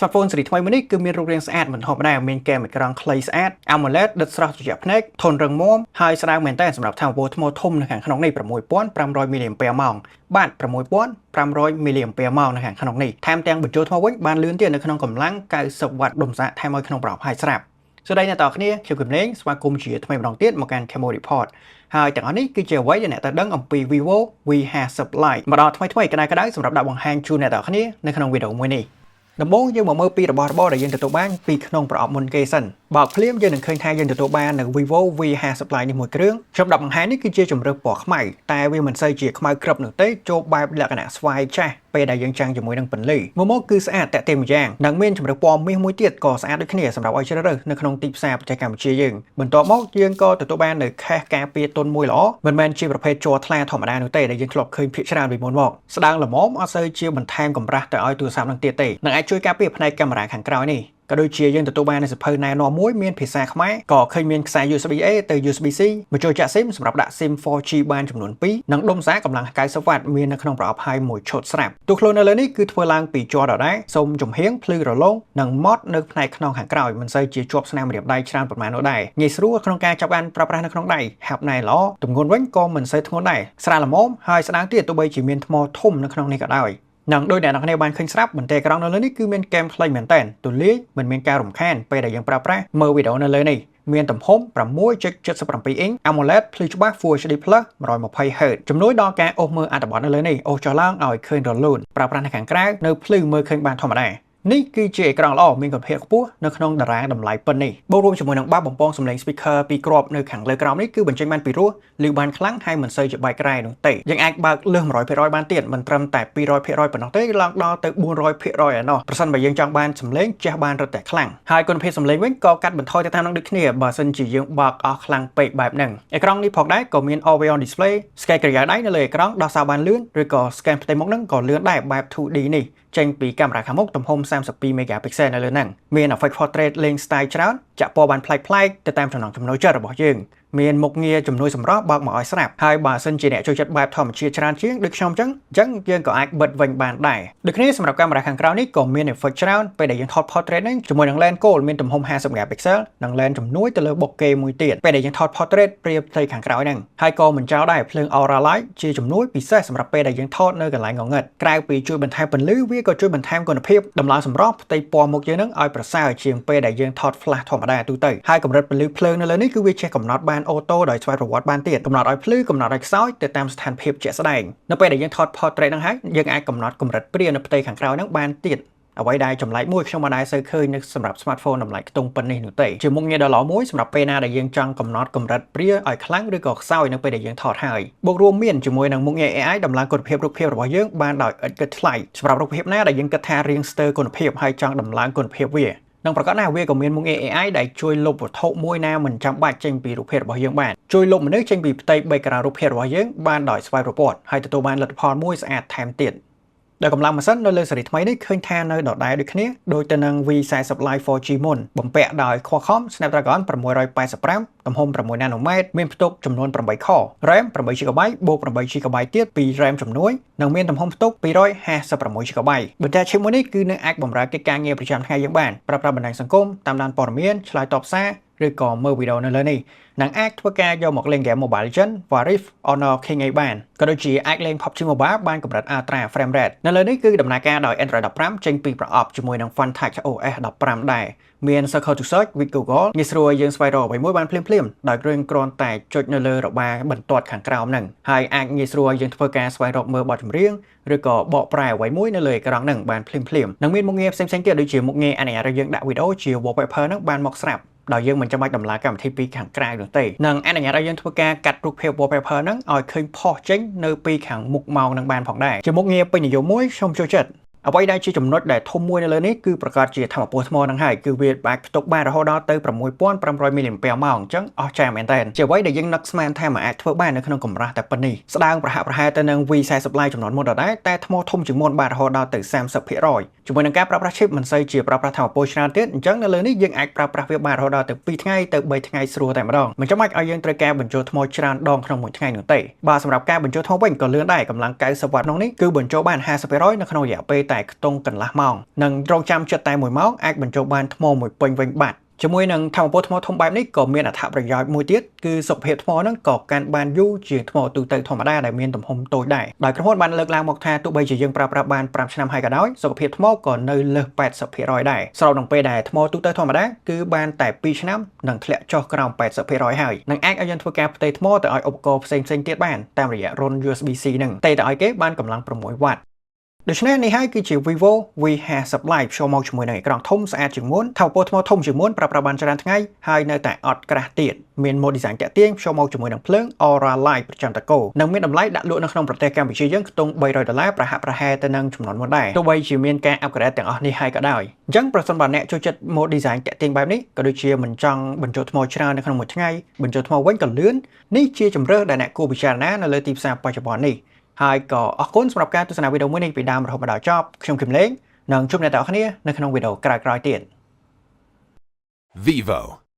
smartphone សេរីថ្មីមួយនេះគឺមានរូបរាងស្អាតមិនធម្មតាមានគែមអេក្រង់ខ្លីស្អាត AMOLED ដិតស្រស់ត្រជាក់ភ្នែកធន់រឹងមាំហើយស្ដើងមែនទែនសម្រាប់ថាមពលថ្មធំនៅខាងក្នុងនេះ 6500 mAh បាទ 6500 mAh នៅខាងក្នុងនេះថែមទាំងបញ្ចូលថ្មវិញបានលឿនទៀតនៅក្នុងកម្លាំង90 W ដុំសាកថែមឲ្យក្នុងប្រអប់ហើយស្រាប់សួស្តីអ្នកទាំងអស់គ្នាខ្ញុំគឹមលេងស្វាគមន៍ជាថ្មីម្ដងទៀតមកកាន់ Camo Report ហើយទាំងអស់នេះគឺជាអ្វីដែលអ្នកត្រូវដឹងអំពី Vivo V50 Lite មកដល់ថ្មីក្តៅៗសម្រាប់ដាក់បង្ហាញជូនអ្នកទាំងអស់គ្នានៅក្នុងវីដេអូមួយនេះដំបូងយើងមកមើលពីរបស់របរដែលយើងទទួលបានពីក្នុងប្រអប់មុនគេសិនបើភ្លាមយើងនឹងឃើញថាយើងទទួលបាននៅ Vivo V50 Lite នេះមួយគ្រឿងខ្ញុំដាក់បង្ហាញនេះគឺជាជម្រើសពណ៌ខ្មៅតែវាមិនសូវជាខ្មៅក្រឹបនោះទេចូលបែបលក្ខណៈស្វាយចាស់ពេលដែលយើងចាំងជាមួយនឹងពន្លឺមកគឺស្អាតតាក់ទាញម្យ៉ាងនិងមានជម្រើសពណ៌មាសមួយទៀតក៏ស្អាតដូចគ្នាសម្រាប់ឲ្យជ្រើសរើសនៅក្នុងទីផ្សារប្រទេសកម្ពុជាយើងបន្ទាប់មកយើងក៏ទទួលបាននៅខេសការពារទុនមួយល្អមិនមែនជាប្រភេទជ័រថ្លាធម្មតានោះទេដែលយើងធ្លាប់ឃើញភាគច្រើនពីមុនមកស្ដើងល្មមអត់សូវជាបន្ថែមកម្រាស់ទៅឲ្យទូរស័ព្ទនឹងទៀតទេនិងអាចជួយការពារផ្នែកកាមេរ៉ាខាងក្រោយនេះក៏ដូចជាយើងទទួលបាននៅសៀវភៅណែនាំមួយមានភាសាខ្មែរក៏ឃើញមានខ្សែ USB-A ទៅ USB-C បញ្ចូលចាក់ SIM សម្រាប់ដាក់ SIM 4G បានចំនួន2និងដុំសារកម្លាំង90 W មាននៅក្នុងប្រអប់ហើយមួយឈុតស្រាប់ទូខ្លួននៅលើនេះគឺធ្វើឡើងពីជ័រដដែលសូមចំហៀងភ្លឺរលោងនិងម៉ត់នៅផ្នែកក្នុងខាងក្រោយមិនសូវជាជាប់ស្នាមរៀបដៃច្រើនប៉ុន្មាននោះដែរងាយស្រួលក្នុងការចាប់បានប្រើប្រាស់នៅក្នុងដៃហាប់ណែល្អទម្ងន់វិញក៏មិនសូវធ្ងន់ដែរស្រាលល្មមហើយស្ដើងទៀតទោះបីជាមានថ្មធំនៅក្នុងនេះក៏ដោយនិងដោយអ្នកនរគ្នាបានឃើញស្រាប់បន្ទែក្រង់នៅលើនេះគឺមានគែមខ្លីមែនតើទូលាយមិនមានការរំខានពេលដែលយើងប្រើប្រាស់មើលវីដេអូនៅលើនេះមានទំហំ 6.77 អ៊ីង AMOLED ភ្លឺច្បាស់ Full HD+ 120Hz ជំនួយដល់ការអូសមើលអត្ថបទនៅលើនេះអូសចុះឡើងឲ្យឃើញរលូនប្រើប្រាស់នៅខាងក្រៅនៅភ្លឺមើលឃើញបានធម្មតានេះគឺជាអេក្រង់ល្អមានគុណភាពខ្ពស់នៅក្នុងតារាងតម្លៃប៉ុណ្នេះបូករួមជាមួយនឹងបាសបំពងសំឡេង speaker ពីរគ្រាប់នៅខាងលើក្រោមនេះគឺបញ្ចេញបានពីរោះឮបានខ្លាំងហើយមិនសូវជាបែកក្រែនោះទេយើងអាចបើកលើស 100% បានទៀតមិនត្រឹមតែ 200% ប៉ុណ្ណោះទេឡើងដល់ទៅ 400% ឯណោះប្រសិនបើយើងចង់បានសំឡេងចេះបានរឹតតែខ្លាំងហើយគុណភាពសំឡេងវិញក៏កាត់បន្ថយទៅតាមនឹងដូចគ្នាបើសិនជាយើងបើកអស់ខ្លាំងពេកបែបហ្នឹងអេក្រង់នេះផងដែរក៏មាន Always on Display Scan កិរិយាដៃនៅលើអេក្រង់ដោះសារបានលឿនឬក៏ Scan ផ្ទៃមុខហ្នឹងក៏លឿនដែរបែប 2D នេះចេញពីកាមេរ៉ាខាងមុខទំហំ32 megapixel នៅលើហ្នឹងមាន effect portrait លេង style ច្រើនចាក់ពណ៌បានប្លែកៗទៅតាមចំណង់ចំណូលចិត្តរបស់យើងមានមុខងារជំនួយសម្រស់បើកមកឲ្យស្រាប់ហើយបើសិនជាអ្នកចូលចិត្តបែបធម្មជាតិច្រើនជាងដូចខ្ញុំអញ្ចឹងយើងក៏អាចបិទវិញបានដែរដូចគ្នាសម្រាប់កាមេរ៉ាខាងក្រៅនេះក៏មាន effect ច្រើនពេលដែលយើងថត portrait ហ្នឹងជាមួយនឹង lens gold មានទំហំ50 megapixel និង lens ជំនួយទៅលើ bokeh មួយទៀតពេលដែលយើងថត portrait ប្រៀបផ្ទៃខាងក្រោយហ្នឹងហើយក៏មិនចោលដែរភ្លើង aura light ជាជំនួយពិសេសសម្រាប់ពេលដែលយើងថតនៅកន្លែងងងឹតក្រៅពីជួយបន្ថែមពន្លឺវាក៏ជួយបន្ថែមគុណភាពដំឡើងសម្រស់ផ្ទៃពណ៌មុខយើងហ្នឹងឲ្យប្រសើរជាងពេលដែលយើងថត flash ធម្មតាទូទៅហើយកម្រិតពន្លឺភ្លើងនៅលើនេះគឺវាចេះកំណត់បានអូតូដោយស្វ័យប្រវត្តិបានទៀតកំណត់ឲ្យភ្លឺកំណត់ឲ្យខ្សោយទៅតាមស្ថានភាពជាក់ស្ដែងនៅពេលដែលយើងថត portrait ហ្នឹងហើយយើងអាចកំណត់កម្រិតព្រានៅផ្ទៃខាងក្រោយហ្នឹងបានទៀតអ្វីដែលចម្លែកមួយខ្ញុំមិនដែលសូវឃើញនៅសម្រាប់ smartphone តម្លៃខ្ទង់ប៉ុណ្នេះនោះទេជាមុខងារដ៏ល្អមួយសម្រាប់ពេលណាដែលយើងចង់កំណត់កម្រិតព្រាឲ្យខ្លាំងឬក៏ខ្សោយនៅពេលដែលយើងថតហើយបូករួមមានជាមួយនឹងមុខងារ AI ដំឡើងគុណភាពរូបភាពរបស់យើងបានដោយឥតគិតថ្លៃសម្រាប់រូបភាពណាដែលយើងគិតថារៀងស្ទើរគុណភាពហើយចង់ដំឡើងគុណភាពវានិងប្រកាសណាវាក៏មានមុខងារ AI ដែលជួយលុបវត្ថុមួយណាមិនចាំបាច់ចេញពីរូបភាពរបស់យើងបានជួយលុបមនុស្សចេញពីផ្ទៃ background រូបភាពរបស់យើងបានដោយស្វ័យប្រវត្តិហើយទទួលបានលទ្ធផលមួយស្អាតថែមទៀតដែលកម្លាំងម៉ាស៊ីននៅលើស៊េរីថ្មីនេះឃើញថានៅដដែលដូចគ្នាដូចទៅនឹង V40 Lite 4G មុនបំពាក់ដោយ Qualcomm Snapdragon 685ទំហំ6 nanometer មានផ្ទុកចំនួន8 core RAM 8GB បូក8GB ទៀតពី RAM ជំនួយនិងមានទំហំផ្ទុក 256GB បន្តែឈិបមួយនេះគឺនឹងអាចបម្រើកិច្ចការងារប្រចាំថ្ងៃយើងបានប្រើប្រាស់បណ្ដាញសង្គមតាមដានព័ត៌មានឆ្លើយតបសារឬក៏មើលវីដេអូនៅលើនេះនិងអាចធ្វើការយកមកលេងហ្គេម Mobile Legends, Rift, Honor King ឯបានក៏ដូចជាអាចលេង PUBG Mobile បានកម្រិត Ultra Frame Rate នៅលើនេះគឺដំណើរការដោយ Android 15ចេញពីប្រអប់ជាមួយនឹង Funtouch OS 15ដែរមាន Circle to Search with Google ងាយស្រួលយើងស្វែងរកអ្វីមួយបានភ្លាមៗដោយគ្រាន់តែចុចនៅលើរបារបន្ទាត់ខាងក្រោមហ្នឹងហើយអាចងាយស្រួលយើងធ្វើការស្វែងរកមើលបទចម្រៀងឬក៏បកប្រែអ្វីមួយនៅលើអេក្រង់ហ្នឹងបានភ្លាមៗនិងមានមុខងារផ្សេងៗទៀតដូចជាមុខងារអនុញ្ញាតឲ្យយើងដាក់វីដេអូជា wallpaper ហ្នឹងបានមកស្រាប់ដោយយើងមិនចាំបាច់ដំឡើងកម្មវិធីពីខាងក្រៅនោះទេនិងអនុញ្ញាតឲ្យយើងធ្វើការកាត់រូបភាព wallpaper ហ្នឹងឲ្យឃើញផុសចេញនៅពីខាងមុខម៉ោងនឹងបានផងដែរជាមុខងារពេញនិយមមួយខ្ញុំចូលចិត្តអ្វីដែលជាចំណុចដែលធំមួយនៅលើនេះគឺប្រកាសជាថាមពលថ្មនឹងហើយគឺវាអាចផ្ទុកបានរហូតដល់ទៅ 6500 mAh អញ្ចឹងអស្ចារ្យមែនតើជាអ្វីដែលយើងនឹកស្មានថាមិនអាចធ្វើបាននៅក្នុងកម្រាស់តែប៉ុណ្នេះស្ដើងប្រហាក់ប្រហែលទៅនឹង V40 Lite ចំនួនមុនដដែលតែថ្មធំជាងមុនបានរហូតដល់ទៅ 30% ជាមួយនឹងការប្រើប្រាស់ chip មិនសូវជាប្រើប្រាស់ថាមពលច្រើនទៀតអញ្ចឹងនៅលើនេះយើងអាចប្រើប្រាស់វាបានរហូតដល់ទៅ2ថ្ងៃទៅ3ថ្ងៃស្រួលតែម្ដងមិនចាំបាច់ឲ្យយើងត្រូវការបញ្ចូលថ្មច្រើនដងក្នុងមួយថ្ងៃនោះទេបាទសម្រាប់ការបញ្ចូលថ្មវិញក៏លឿនដែរកម្លាំង90 W ក្នុងនេះគឺបញ្ចូលបាន 50% នៅក្នុងរយៈពេល តែខ្ទង់កន្លះម៉ោងនិងរងចាំចិត្តតែ1ម៉ោងអាចបញ្ចូលបានថ្មមួយពេញវិញបាត់ជាមួយនឹងធម្មពលថ្មធំបែបនេះក៏មានអត្ថប្រយោជន៍មួយទៀតគឺសុខភាពថ្មហ្នឹងក៏កាន់បានយូរជាងថ្មទូទៅធម្មតាដែលមានទំហំតូចដែរដោយក្រុមហ៊ុនបានលើកឡើងមកថាទោះបីជាយើងប្រើប្រាស់បាន5ឆ្នាំហើយក៏ដោយសុខភាពថ្មក៏នៅលើស 80% ដែរស្របនឹងពេលដែលថ្មទូទៅធម្មតាគឺបានតែ2ឆ្នាំនឹងធ្លាក់ចុះក្រោម 80% ហើយនឹងអាចឲ្យយើងធ្វើការផ្ទេរថ្មទៅឲ្យឧបករណ៍ផ្សេងៗទៀតបានតាមរយៈរុន USB-C ហ្នឹងតែឲ្យគេបានកម្លាំង6វ៉ាត់ដូច្នេះនេះហើយគឺជា Vivo V50 Lite ចូលមកជាមួយនឹងអេក្រង់ធំស្អាតជាងមុនថាវពលថ្មធំជាងមុនប្រើប្រាស់បានច្រើនថ្ងៃហើយនៅតែអត់ក្រាស់ទៀតមាន mode design តាក់ទាញចូលមកជាមួយនឹងភ្លើង Aura Light ប្រចាំតកូនិងមានតម្លៃដាក់លក់នៅក្នុងប្រទេសកម្ពុជាយើងខ្ទង់$300ប្រហាក់ប្រហែលទៅនឹងចំនួនមុនដែរទោះបីជាមានការ upgrade ទាំងអស់នេះហើយក៏ដោយអញ្ចឹងប្រសិនបើអ្នកចូលចិត្ត mode design តាក់ទាញបែបនេះក៏ដូចជាមិនចង់បញ្ចូលថ្មច្រើននៅក្នុងមួយថ្ងៃបញ្ចូលថ្មវិញក៏លឿននេះជាជម្រើសដែលអ្នកគួរពិចារណានៅលើទីផ្សារបច្ចុប្បន្ននេះហើយក៏អរគុណសម្រាប់ការទស្សនាវីដេអូមួយនេះពីដើមរហូតមកដល់ចប់ខ្ញុំគឹមលេងនឹងជួបអ្នកទាំងអស់គ្នានៅក្នុងវីដេអូក្រោយៗទៀត Vivo